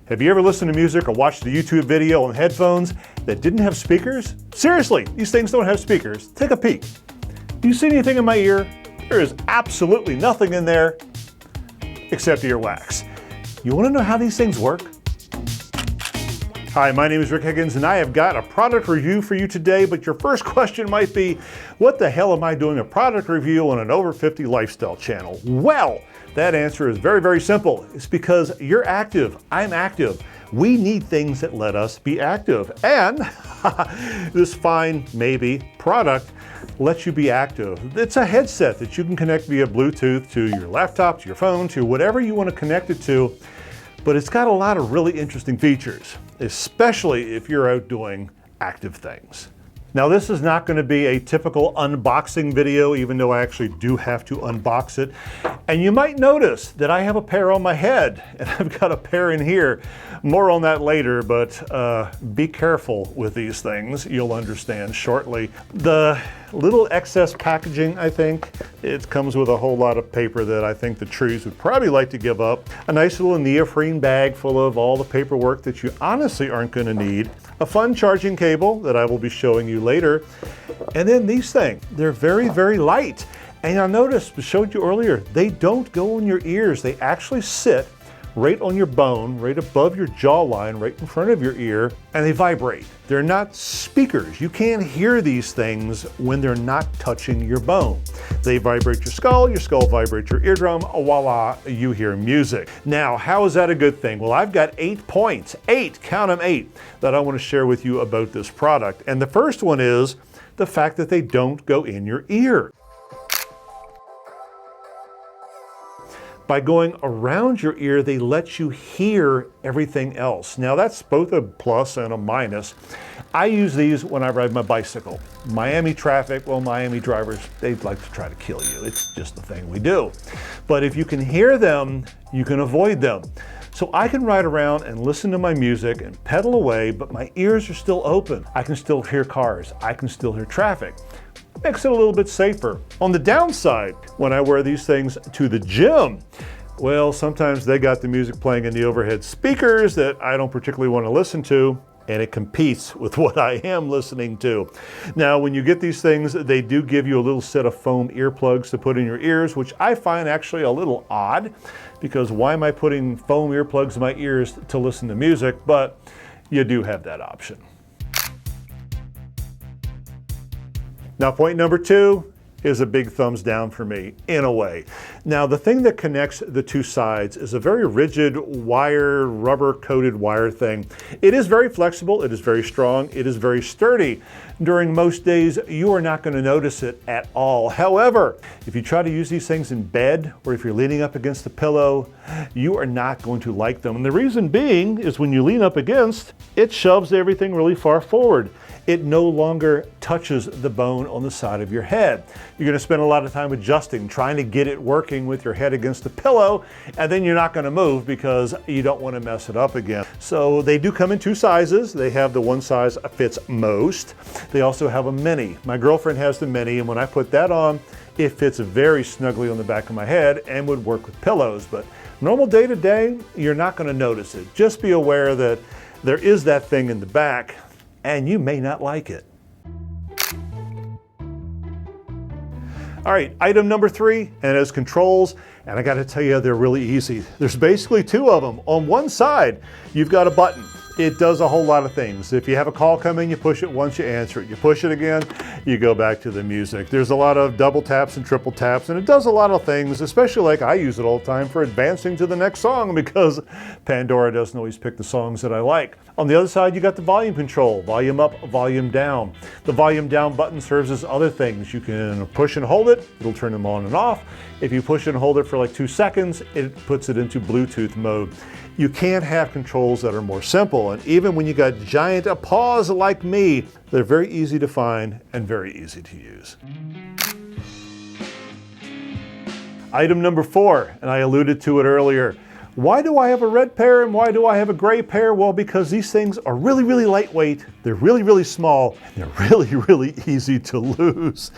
Have you ever listened to music or watched a YouTube video on headphones that didn't have speakers? Seriously, these things don't have speakers. Take a peek. Do you see anything in my ear? There is absolutely nothing in there except earwax. You want to know how these things work? Hi, my name is Rick Higgins and I have got a product review for you today, but your first question might be, what the hell am I doing a product review on an over 50 lifestyle channel? Well, that answer is very, very simple. It's because you're active, I'm active. We need things that let us be active. And this fine, maybe, product lets you be active. It's a headset that you can connect via Bluetooth to your laptop, to your phone, to whatever you want to connect it to. But it's got a lot of really interesting features, especially if you're out doing active things. Now, this is not going to be a typical unboxing video, even though I actually do have to unbox it. And you might notice that I have a pair on my head and I've got a pair in here. More on that later, but be careful with these things. You'll understand shortly. The little excess packaging, I think, it comes with a whole lot of paper that I think the trees would probably like to give up. A nice little neoprene bag full of all the paperwork that you honestly aren't going to need. A fun charging cable that I will be showing you later. And then these things, they're very, very light. And you'll notice, I showed you earlier, they don't go in your ears. They actually sit right on your bone, right above your jawline, right in front of your ear, and they vibrate. They're not speakers. You can't hear these things when they're not touching your bone. They vibrate your skull vibrates your eardrum, voila, you hear music. Now, how is that a good thing? Well, I've got 8 points, 8, count them 8, that I want to share with you about this product. And the first one is the fact that they don't go in your ear. By going around your ear, they let you hear everything else. Now that's both a plus and a minus. I use these when I ride my bicycle. Miami traffic, well, Miami drivers, they'd like to try to kill you. It's just the thing we do. But if you can hear them, you can avoid them. So I can ride around and listen to my music and pedal away, but my ears are still open. I can still hear cars. I can still hear traffic. Makes it a little bit safer. On the downside, when I wear these things to the gym, well, sometimes they got the music playing in the overhead speakers that I don't particularly want to listen to, and it competes with what I am listening to. Now, when you get these things, they do give you a little set of foam earplugs to put in your ears, which I find actually a little odd, because why am I putting foam earplugs in my ears to listen to music? But you do have that option. Now, point number 2 is a big thumbs down for me, in a way. Now, the thing that connects the two sides is a very rigid wire, rubber-coated wire thing. It is very flexible, it is very strong, it is very sturdy. During most days, you are not going to notice it at all. However, if you try to use these things in bed, or if you're leaning up against the pillow, you are not going to like them. And the reason being is when you lean up against, it shoves everything really far forward. It no longer touches the bone on the side of your head. You're going to spend a lot of time adjusting, trying to get it working with your head against the pillow, and then you're not going to move because you don't want to mess it up again. So they do come in 2 sizes. They have the one size that fits most. They also have a mini. My girlfriend has the mini, and when I put that on, it fits very snugly on the back of my head and would work with pillows. But normal day to day, you're not going to notice it. Just be aware that there is that thing in the back, and you may not like it. All right, item number 3, and as controls, and I gotta tell you, they're really easy. There's basically 2 of them. On one side, you've got a button. It does a whole lot of things. If you have a call come in, you push it once, you answer it. You push it again, you go back to the music. There's a lot of double taps and triple taps, and it does a lot of things, especially like I use it all the time for advancing to the next song because Pandora doesn't always pick the songs that I like. On the other side, you got the volume control, volume up, volume down. The volume down button serves as other things. You can push and hold it, it'll turn them on and off. If you push and hold it for like 2 seconds, it puts it into Bluetooth mode. You can't have controls that are more simple, and even when you got giant paws like me, they're very easy to find and very easy to use. Item number 4, and I alluded to it earlier, Why do I have a red pair and why do I have a gray pair? Well, because these things are really, really lightweight, they're really, really small, and they're really, really easy to lose.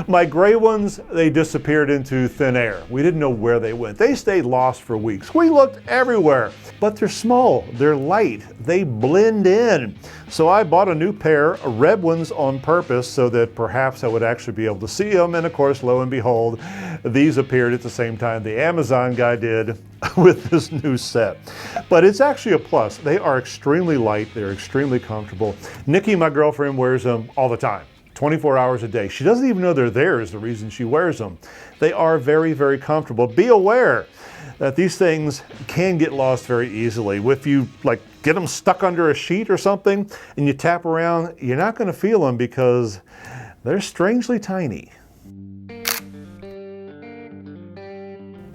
My gray ones, they disappeared into thin air. We didn't know where they went. They stayed lost for weeks. We looked everywhere, but they're small, they're light, they blend in. So I bought a new pair, red ones on purpose, so that perhaps I would actually be able to see them. And of course, lo and behold, these appeared at the same time the Amazon guy did with this new set. But it's actually a plus. They are extremely light, they're extremely comfortable. Nikki, my girlfriend, wears them all the time, 24 hours a day. She doesn't even know they're there is the reason she wears them. They are very, very comfortable. Be aware that these things can get lost very easily. If you get them stuck under a sheet or something and you tap around, you're not going to feel them because they're strangely tiny.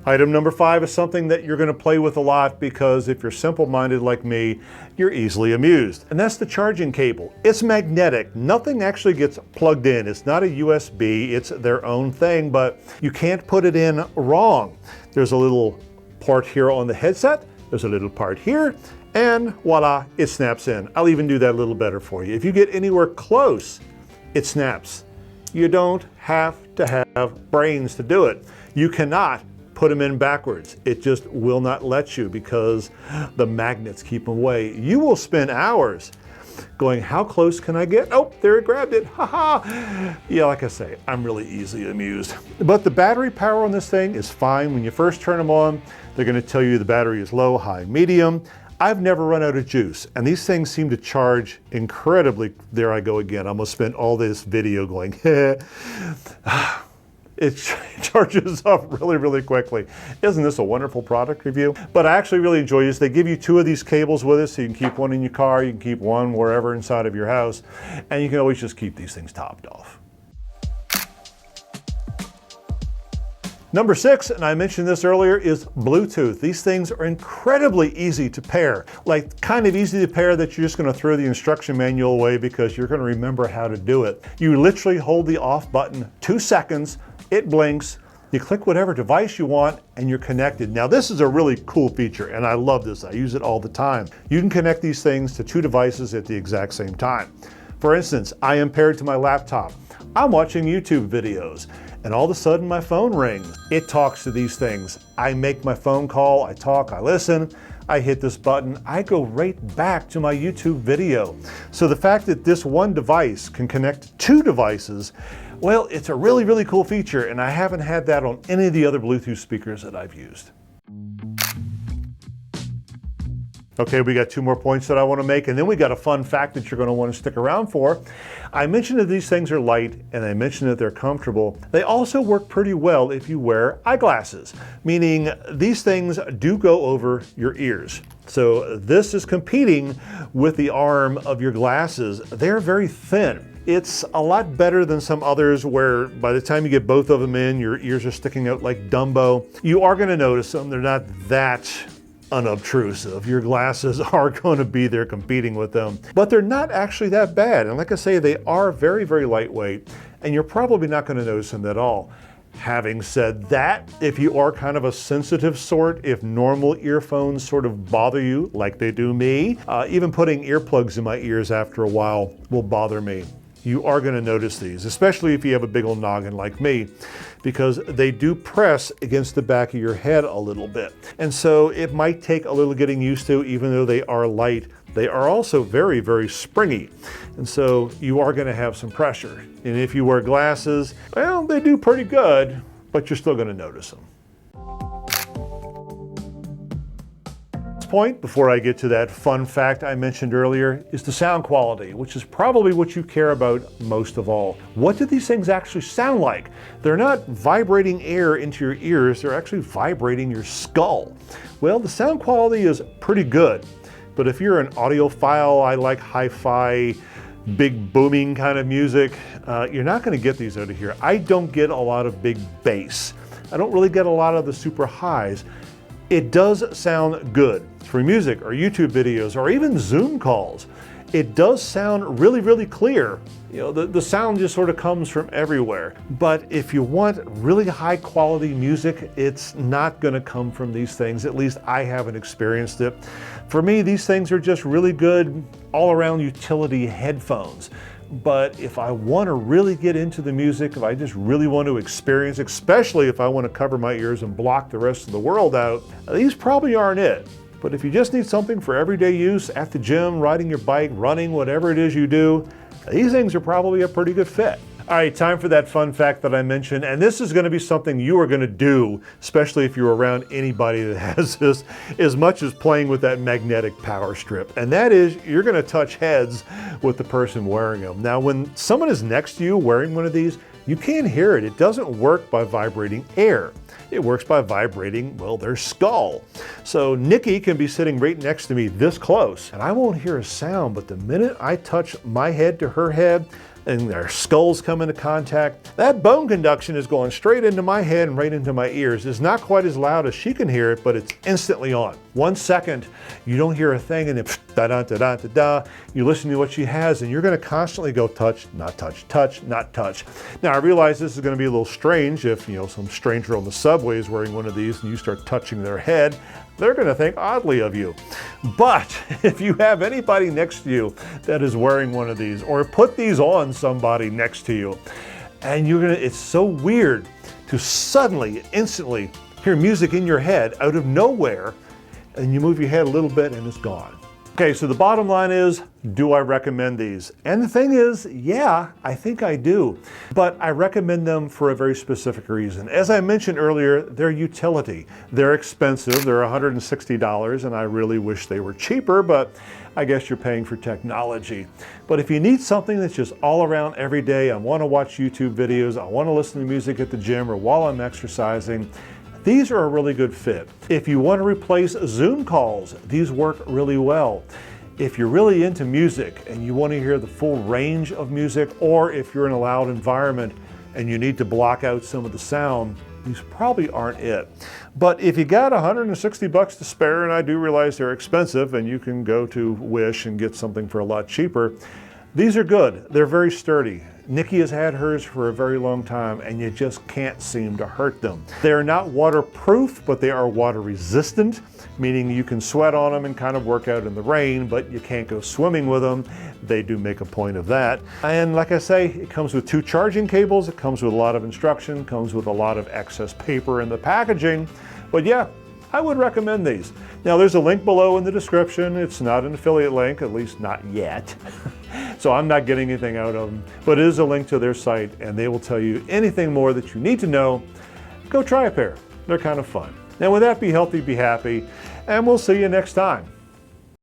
Item number 5 is something that you're going to play with a lot because if you're simple-minded like me, you're easily amused. And that's the charging cable. It's magnetic. Nothing actually gets plugged in. It's not a USB. It's their own thing, but you can't put it in wrong. There's a little part here on the headset. There's a little part here. And voila, it snaps in. I'll even do that a little better for you. If you get anywhere close, it snaps. You don't have to have brains to do it. You cannot put them in backwards. It just will not let you because the magnets keep them away. You will spend hours going, how close can I get? Oh, there it grabbed it, haha. Yeah, like I say, I'm really easily amused. But the battery power on this thing is fine. When you first turn them on, they're gonna tell you the battery is low, high, medium. I've never run out of juice, and these things seem to charge incredibly. There I go again. I almost spent all this video going, it charges up really, really quickly. Isn't this a wonderful product review? But I actually really enjoy this. They give you 2 of these cables with it, so you can keep one in your car, you can keep one wherever inside of your house, and you can always just keep these things topped off. Number 6, and I mentioned this earlier, is Bluetooth. These things are incredibly easy to pair. Kind of easy to pair that you're just gonna throw the instruction manual away because you're gonna remember how to do it. You literally hold the off button 2 seconds, it blinks, you click whatever device you want, and you're connected. Now this is a really cool feature, and I love this. I use it all the time. You can connect these things to 2 devices at the exact same time. For instance, I am paired to my laptop. I'm watching YouTube videos, and all of a sudden my phone rings. It talks to these things. I make my phone call, I talk, I listen, I hit this button, I go right back to my YouTube video. So the fact that this one device can connect 2 devices, well, it's a really, really cool feature, and I haven't had that on any of the other Bluetooth speakers that I've used. Okay, we got 2 more points that I want to make, and then we got a fun fact that you're going to want to stick around for. I mentioned that these things are light, and I mentioned that they're comfortable. They also work pretty well if you wear eyeglasses, meaning these things do go over your ears. So this is competing with the arm of your glasses. They're very thin. It's a lot better than some others where by the time you get both of them in, your ears are sticking out like Dumbo. You are going to notice them. They're not that unobtrusive. Your glasses are going to be there competing with them, but they're not actually that bad. And like I say, they are very, very lightweight, and you're probably not going to notice them at all. Having said that, if you are kind of a sensitive sort, if normal earphones sort of bother you like they do me, even putting earplugs in my ears after a while will bother me. You are going to notice these, especially if you have a big old noggin like me, because they do press against the back of your head a little bit. And so it might take a little getting used to, even though they are light. They are also very, very springy. And so you are going to have some pressure. And if you wear glasses, well, they do pretty good, but you're still going to notice them. Point before I get to that fun fact I mentioned earlier is the sound quality, which is probably what you care about most of all. What do these things actually sound like? They're not vibrating air into your ears, they're actually vibrating your skull. Well, the sound quality is pretty good, but if you're an audiophile, I like hi-fi, big booming kind of music, you're not going to get these out of here. I don't get a lot of big bass. I don't really get a lot of the super highs. It does sound good for music or YouTube videos or even Zoom calls. It does sound really, really clear. You know, the sound just sort of comes from everywhere. But if you want really high quality music, it's not gonna come from these things. At least I haven't experienced it. For me, these things are just really good all around utility headphones. But if I want to really get into the music, if I just really want to experience, especially if I want to cover my ears and block the rest of the world out, these probably aren't it. But if you just need something for everyday use at the gym, riding your bike, running, whatever it is you do, these things are probably a pretty good fit. All right, time for that fun fact that I mentioned, and this is going to be something you are going to do, especially if you're around anybody that has this, as much as playing with that magnetic power strip, and that is you're going to touch heads with the person wearing them. Now, when someone is next to you wearing one of these, you can't hear it. It doesn't work by vibrating air. It works by vibrating, well, their skull. So Nikki can be sitting right next to me this close, and I won't hear a sound, but the minute I touch my head to her head, and their skulls come into contact, that bone conduction is going straight into my head and right into my ears. It's not quite as loud as she can hear it, but it's instantly on. 1 second, you don't hear a thing, and then da-da-da-da-da-da. You listen to what she has, and you're gonna constantly go touch, not touch, touch, not touch. Now, I realize this is gonna be a little strange if, you know, some stranger on the subway is wearing one of these and you start touching their head. They're gonna think oddly of you. But if you have anybody next to you that is wearing one of these, or put these on somebody next to you, and it's so weird to suddenly, instantly hear music in your head out of nowhere, and you move your head a little bit and it's gone. Okay, so the bottom line is, do I recommend these? And the thing is, yeah, I think I do. But I recommend them for a very specific reason. As I mentioned earlier, they're utility. They're expensive, they're $160, and I really wish they were cheaper, but I guess you're paying for technology. But if you need something that's just all around every day, I want to watch YouTube videos, I want to listen to music at the gym or while I'm exercising, these are a really good fit. If you want to replace Zoom calls, these work really well. If you're really into music and you want to hear the full range of music, or if you're in a loud environment and you need to block out some of the sound, these probably aren't it. But if you got $160 to spare, and I do realize they're expensive and you can go to Wish and get something for a lot cheaper, these are good. They're very sturdy. Nikki has had hers for a very long time, and you just can't seem to hurt them. They're not waterproof, but they are water resistant, meaning you can sweat on them and kind of work out in the rain, but you can't go swimming with them. They do make a point of that. And like I say, it comes with 2 charging cables, it comes with a lot of instruction, comes with a lot of excess paper in the packaging. But yeah, I would recommend these. Now there's a link below in the description. It's not an affiliate link, at least not yet. So I'm not getting anything out of them, but it is a link to their site, and they will tell you anything more that you need to know. Go try a pair. They're kind of fun. Now with that, be healthy, be happy, and we'll see you next time.